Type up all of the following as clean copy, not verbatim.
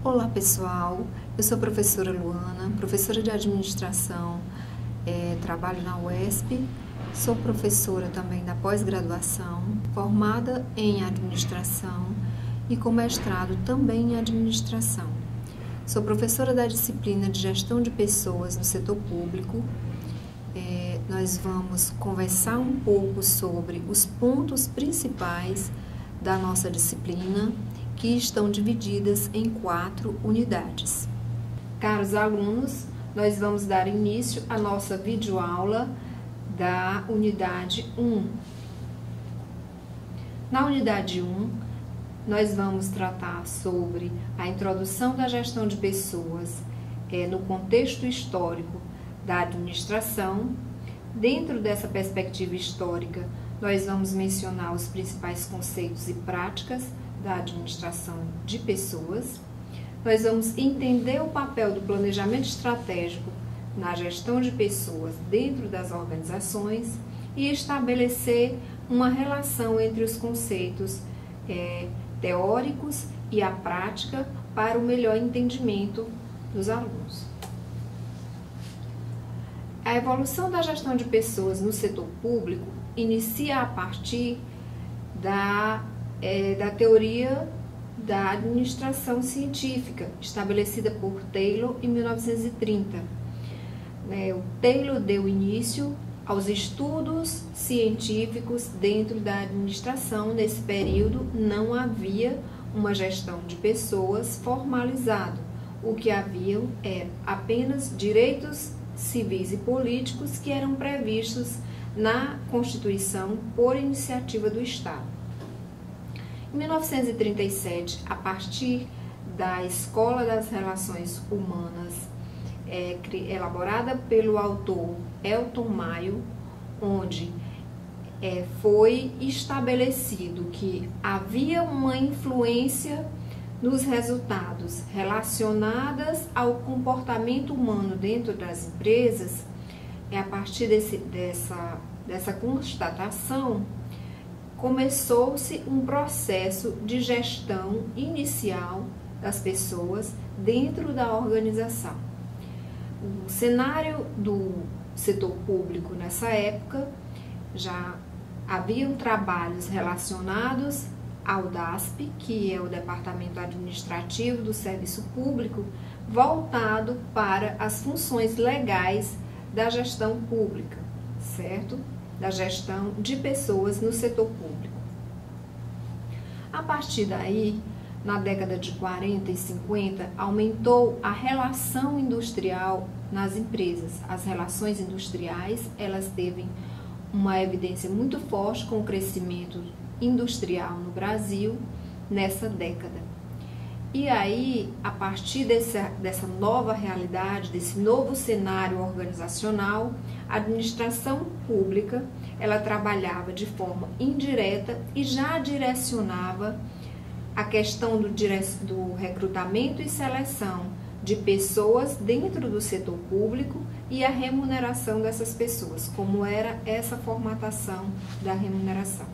Olá pessoal, eu sou a professora Luana, professora de administração, trabalho na UESP, sou professora também da pós-graduação, formada em administração e com mestrado também em administração. Sou professora da disciplina de gestão de pessoas no setor público. Nós vamos conversar um pouco sobre os pontos principais da nossa disciplina, que estão divididas em 4 unidades. Caros alunos, nós vamos dar início à nossa videoaula da unidade 1. Na unidade 1, nós vamos tratar sobre a introdução da gestão de pessoas no contexto histórico da administração. Dentro dessa perspectiva histórica, nós vamos mencionar os principais conceitos e práticas da administração de pessoas. Nós vamos entender o papel do planejamento estratégico na gestão de pessoas dentro das organizações e estabelecer uma relação entre os conceitos teóricos e a prática para o melhor entendimento dos alunos. A evolução da gestão de pessoas no setor público inicia a partir da teoria da administração científica, estabelecida por Taylor em 1930. O Taylor deu início aos estudos científicos dentro da administração. Nesse período não havia uma gestão de pessoas formalizada. O que haviam era apenas direitos civis e políticos que eram previstos na Constituição por iniciativa do Estado. Em 1937, a partir da Escola das Relações Humanas, elaborada pelo autor Elton Mayo, onde foi estabelecido que havia uma influência nos resultados relacionadas ao comportamento humano dentro das empresas. A partir dessa constatação, começou-se um processo de gestão inicial das pessoas dentro da organização. O cenário do setor público nessa época, já haviam trabalhos relacionados ao DASP, que é o Departamento Administrativo do Serviço Público, voltado para as funções legais da gestão pública, certo? Da gestão de pessoas no setor público. A partir daí, na década de 40 e 50, aumentou a relação industrial nas empresas. As relações industriais, elas teve uma evidência muito forte com o crescimento industrial no Brasil nessa década. E aí, a partir dessa nova realidade, desse novo cenário organizacional, a administração pública, ela trabalhava de forma indireta e já direcionava a questão do recrutamento e seleção de pessoas dentro do setor público e a remuneração dessas pessoas, como era essa formatação da remuneração.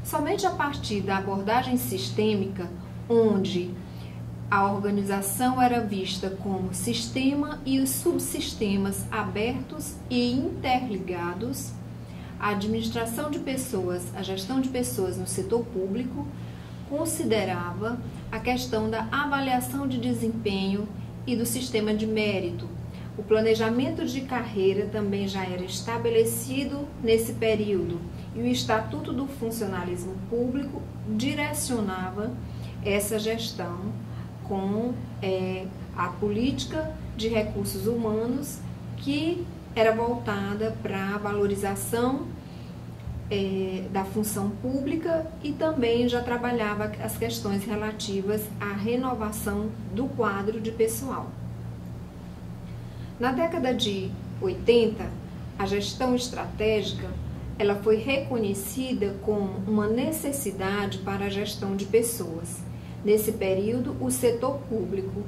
Somente a partir da abordagem sistêmica, onde a organização era vista como sistema e os subsistemas abertos e interligados, a administração de pessoas, a gestão de pessoas no setor público, considerava a questão da avaliação de desempenho e do sistema de mérito. O planejamento de carreira também já era estabelecido nesse período e o Estatuto do Funcionalismo Público direcionava essa gestão com a política de recursos humanos, que era voltada para a valorização da função pública e também já trabalhava as questões relativas à renovação do quadro de pessoal. Na década de 80, a gestão estratégica ela foi reconhecida como uma necessidade para a gestão de pessoas. Nesse período, o setor público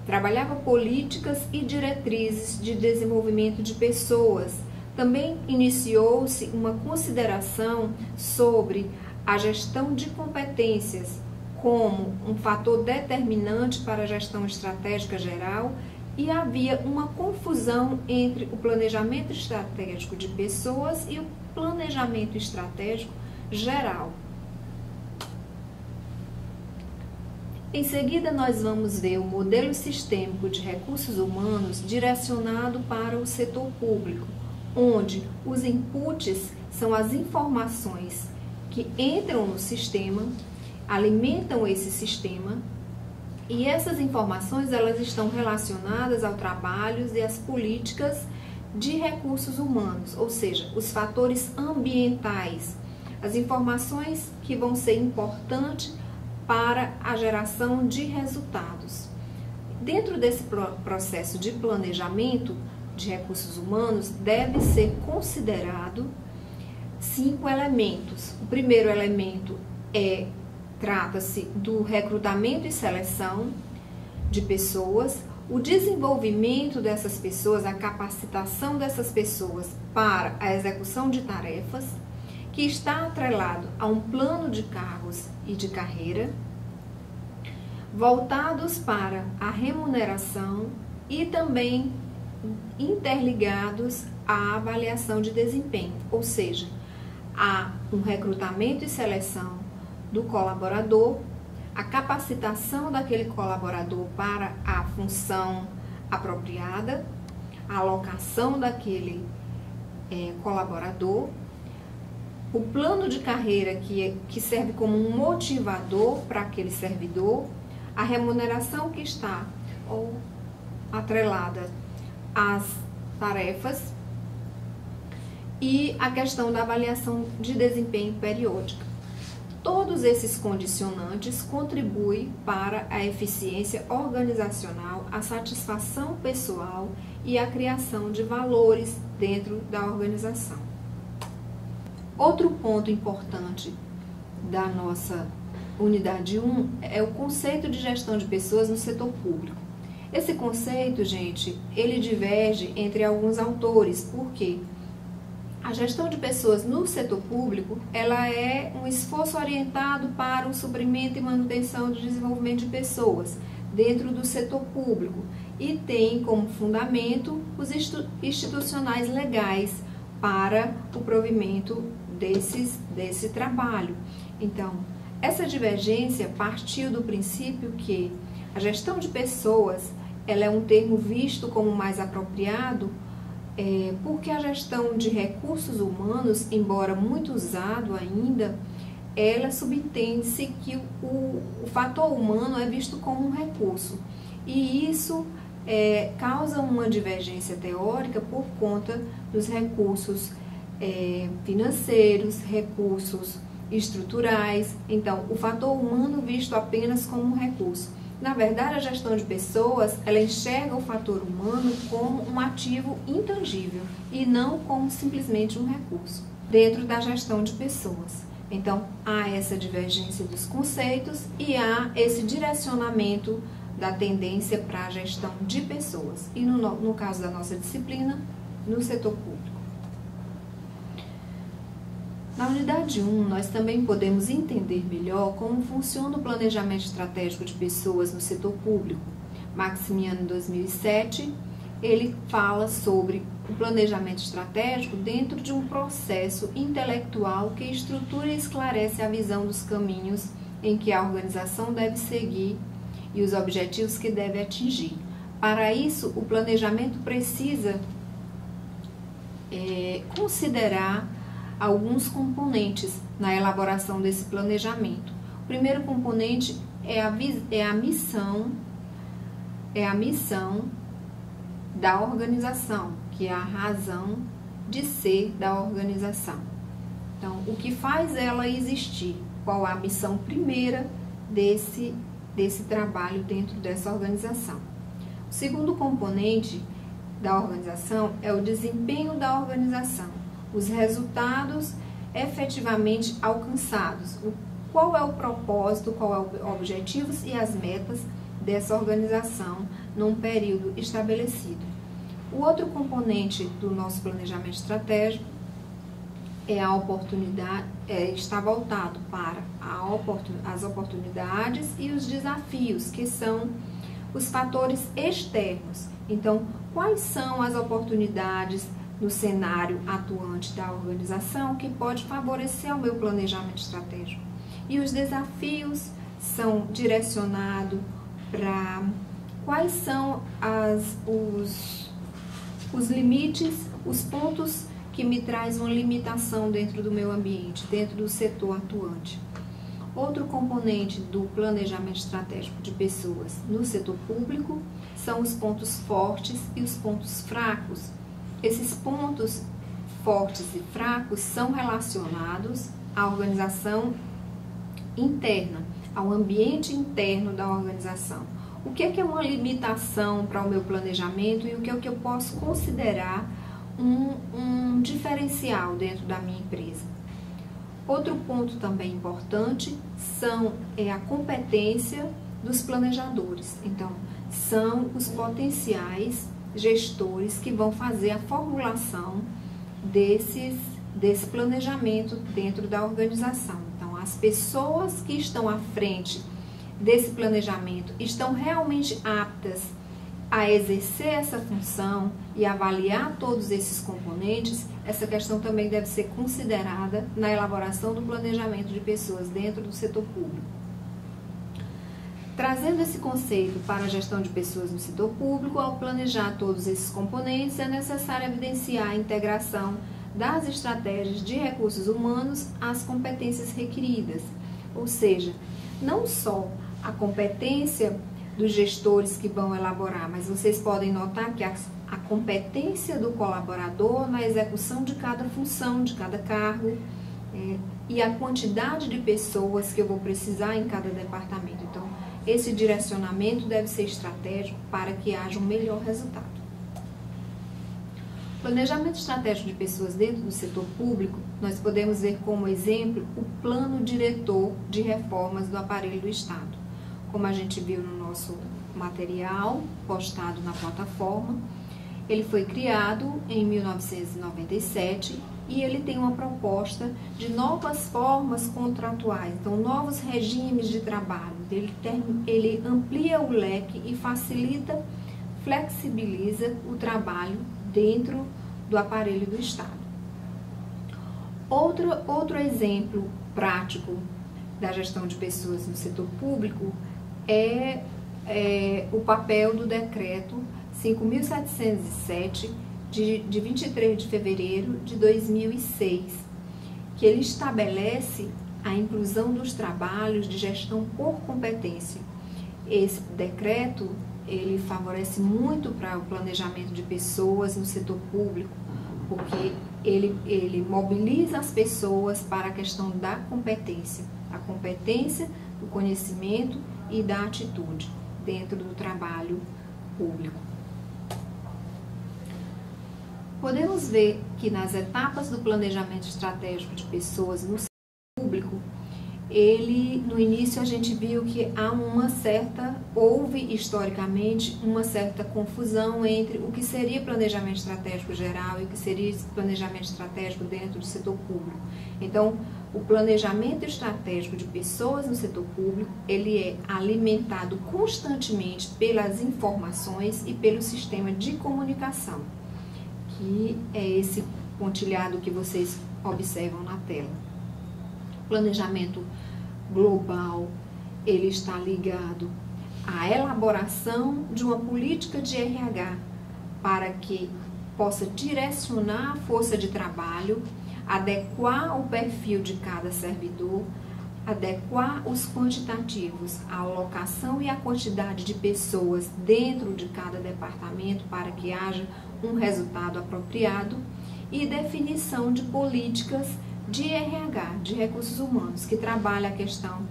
trabalhava políticas e diretrizes de desenvolvimento de pessoas. Também iniciou-se uma consideração sobre a gestão de competências como um fator determinante para a gestão estratégica geral e havia uma confusão entre o planejamento estratégico de pessoas e o planejamento estratégico geral. Em seguida, nós vamos ver o modelo sistêmico de recursos humanos direcionado para o setor público, onde os inputs são as informações que entram no sistema, alimentam esse sistema, e essas informações elas estão relacionadas ao trabalho e às políticas de recursos humanos, ou seja, os fatores ambientais, as informações que vão ser importantes para a geração de resultados. Dentro desse processo de planejamento de recursos humanos, deve ser considerado 5 elementos. O primeiro elemento trata-se do recrutamento e seleção de pessoas, o desenvolvimento dessas pessoas, a capacitação dessas pessoas para a execução de tarefas, que está atrelado a um plano de cargos e de carreira, voltados para a remuneração e também interligados à avaliação de desempenho, ou seja, há um recrutamento e seleção do colaborador, a capacitação daquele colaborador para a função apropriada, a alocação daquele colaborador, o plano de carreira que serve como um motivador para aquele servidor, a remuneração que está atrelada às tarefas e a questão da avaliação de desempenho periódica. Todos esses condicionantes contribuem para a eficiência organizacional, a satisfação pessoal e a criação de valores dentro da organização. Outro ponto importante da nossa unidade 1 é o conceito de gestão de pessoas no setor público. Esse conceito, gente, ele diverge entre alguns autores, porque a gestão de pessoas no setor público, ela é um esforço orientado para o suprimento e manutenção do desenvolvimento de pessoas dentro do setor público e tem como fundamento os institucionais legais para o provimento desse trabalho. Então, essa divergência partiu do princípio que a gestão de pessoas ela é um termo visto como mais apropriado porque a gestão de recursos humanos, embora muito usado ainda, ela subentende-se que o fator humano é visto como um recurso. E isso causa uma divergência teórica por conta dos recursos financeiros, recursos estruturais. Então, o fator humano visto apenas como um recurso. Na verdade, a gestão de pessoas, ela enxerga o fator humano como um ativo intangível e não como simplesmente um recurso dentro da gestão de pessoas. Então, há essa divergência dos conceitos e há esse direcionamento da tendência para a gestão de pessoas. E no caso da nossa disciplina, no setor público. Na unidade 1, nós também podemos entender melhor como funciona o planejamento estratégico de pessoas no setor público. Maximiano, em 2007, ele fala sobre o planejamento estratégico dentro de um processo intelectual que estrutura e esclarece a visão dos caminhos em que a organização deve seguir e os objetivos que deve atingir. Para isso, o planejamento precisa considerar alguns componentes na elaboração desse planejamento. O primeiro componente é a missão da organização, que é a razão de ser da organização. Então, o que faz ela existir? Qual a missão primeira desse trabalho dentro dessa organização? O segundo componente da organização é o desempenho da organização, os resultados efetivamente alcançados, qual é o propósito, qual é o objetivos e as metas dessa organização num período estabelecido. O outro componente do nosso planejamento estratégico a oportunidade, está voltado para as oportunidades e os desafios, que são os fatores externos. Então, quais são as oportunidades no cenário atuante da organização que pode favorecer o meu planejamento estratégico? E os desafios são direcionados para quais são os limites, os pontos que me traz uma limitação dentro do meu ambiente, dentro do setor atuante. Outro componente do planejamento estratégico de pessoas no setor público são os pontos fortes e os pontos fracos. Esses pontos fortes e fracos são relacionados à organização interna, ao ambiente interno da organização. O que é uma limitação para o meu planejamento e o que é que eu posso considerar um diferencial dentro da minha empresa? Outro ponto também importante é a competência dos planejadores. Então, são os potenciais gestores que vão fazer a formulação desse planejamento dentro da organização. Então, as pessoas que estão à frente desse planejamento estão realmente aptas a exercer essa função e avaliar todos esses componentes. Essa questão também deve ser considerada na elaboração do planejamento de pessoas dentro do setor público. Trazendo esse conceito para a gestão de pessoas no setor público, ao planejar todos esses componentes, é necessário evidenciar a integração das estratégias de recursos humanos às competências requeridas, ou seja, não só a competência dos gestores que vão elaborar, mas vocês podem notar que a competência do colaborador na execução de cada função, de cada cargo, e a quantidade de pessoas que eu vou precisar em cada departamento. Então, esse direcionamento deve ser estratégico para que haja um melhor resultado. Planejamento estratégico de pessoas dentro do setor público, nós podemos ver como exemplo o Plano Diretor de Reformas do Aparelho do Estado. Como a gente viu no nosso material postado na plataforma, ele foi criado em 1997 e ele tem uma proposta de novas formas contratuais, então novos regimes de trabalho. Ele amplia o leque e facilita, flexibiliza o trabalho dentro do aparelho do Estado. Outro exemplo prático da gestão de pessoas no setor público é o papel do decreto 5.707 de 23 de fevereiro de 2006, que ele estabelece a inclusão dos trabalhos de gestão por competência. Esse decreto, ele favorece muito para o planejamento de pessoas no setor público, porque ele mobiliza as pessoas para a questão da competência, a competência do conhecimento e da atitude dentro do trabalho público. Podemos ver que nas etapas do planejamento estratégico de pessoas no setor público, no início a gente viu que houve historicamente uma certa confusão entre o que seria planejamento estratégico geral e o que seria planejamento estratégico dentro do setor público. Então, o planejamento estratégico de pessoas no setor público, ele é alimentado constantemente pelas informações e pelo sistema de comunicação, que é esse pontilhado que vocês observam na tela. Planejamento global, ele está ligado à elaboração de uma política de RH para que possa direcionar a força de trabalho, adequar o perfil de cada servidor, adequar os quantitativos, a alocação e a quantidade de pessoas dentro de cada departamento para que haja um resultado apropriado, e definição de políticas de RH, de recursos humanos, que trabalha a questão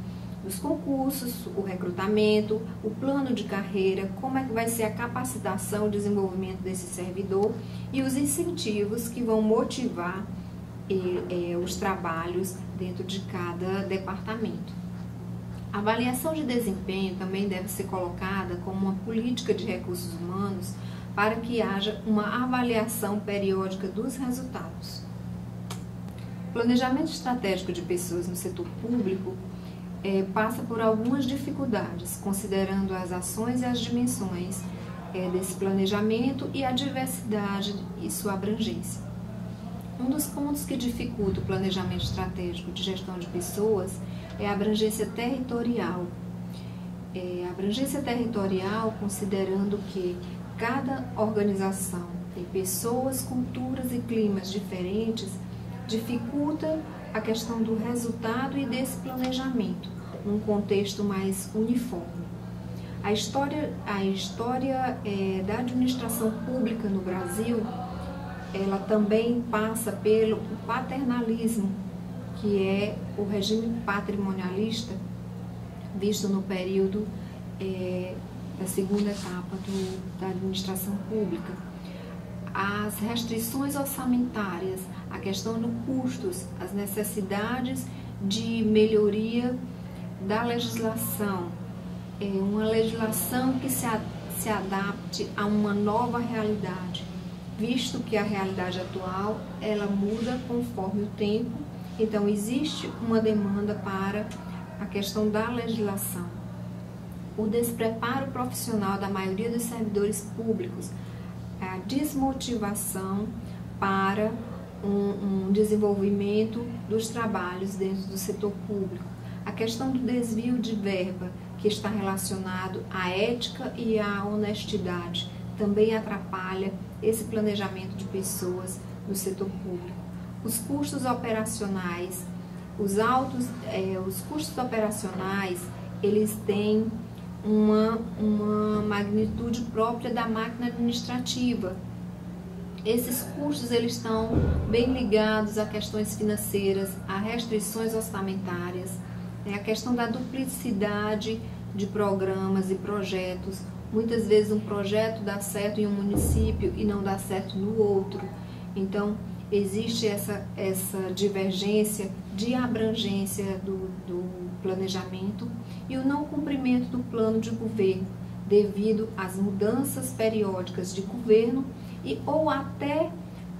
dos concursos, o recrutamento, o plano de carreira, como é que vai ser a capacitação e desenvolvimento desse servidor e os incentivos que vão motivar os trabalhos dentro de cada departamento. A avaliação de desempenho também deve ser colocada como uma política de recursos humanos para que haja uma avaliação periódica dos resultados. O planejamento estratégico de pessoas no setor público passa por algumas dificuldades, considerando as ações e as dimensões desse planejamento e a diversidade e sua abrangência. Um dos pontos que dificulta o planejamento estratégico de gestão de pessoas é a abrangência territorial. A abrangência territorial, considerando que cada organização tem pessoas, culturas e climas diferentes, dificulta a questão do resultado e desse planejamento, num contexto mais uniforme. A história da administração pública no Brasil, ela também passa pelo paternalismo, que é o regime patrimonialista, visto no período da segunda etapa da administração pública. As restrições orçamentárias, a questão dos custos, as necessidades de melhoria da legislação, uma legislação que se adapte a uma nova realidade, visto que a realidade atual ela muda conforme o tempo, então existe uma demanda para a questão da legislação. O despreparo profissional da maioria dos servidores públicos, a desmotivação para um desenvolvimento dos trabalhos dentro do setor público, a questão do desvio de verba, que está relacionado à ética e à honestidade, também atrapalha esse planejamento de pessoas no setor público. Os custos operacionais, os custos operacionais, eles têm uma magnitude própria da máquina administrativa. Esses custos eles estão bem ligados a questões financeiras, a restrições orçamentárias, a questão da duplicidade de programas e projetos. Muitas vezes um projeto dá certo em um município e não dá certo no outro. Então, existe essa divergência de abrangência do planejamento e o não cumprimento do plano de governo, devido às mudanças periódicas de governo ou até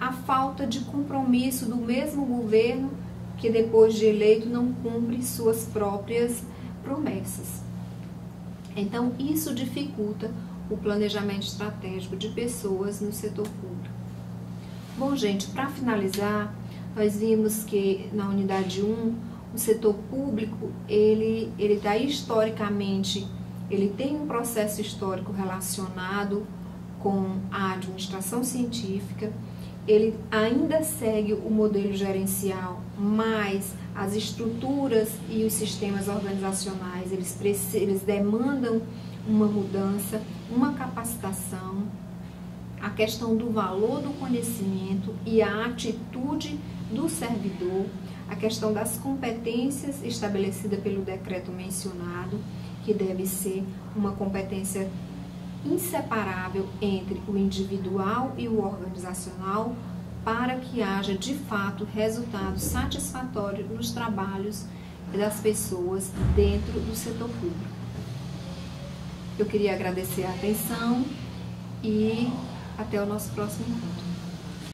a falta de compromisso do mesmo governo que depois de eleito não cumpre suas próprias promessas. Então, isso dificulta o planejamento estratégico de pessoas no setor público. Bom, gente, para finalizar, nós vimos que na unidade 1, o setor público, ele está historicamente, ele tem um processo histórico relacionado com a administração científica, ele ainda segue o modelo gerencial, mas as estruturas e os sistemas organizacionais, eles demandam uma mudança, uma capacitação, a questão do valor do conhecimento e a atitude do servidor, a questão das competências estabelecida pelo decreto mencionado, que deve ser uma competência inseparável entre o individual e o organizacional, para que haja de fato resultado satisfatório nos trabalhos das pessoas dentro do setor público. Eu queria agradecer a atenção e até o nosso próximo encontro.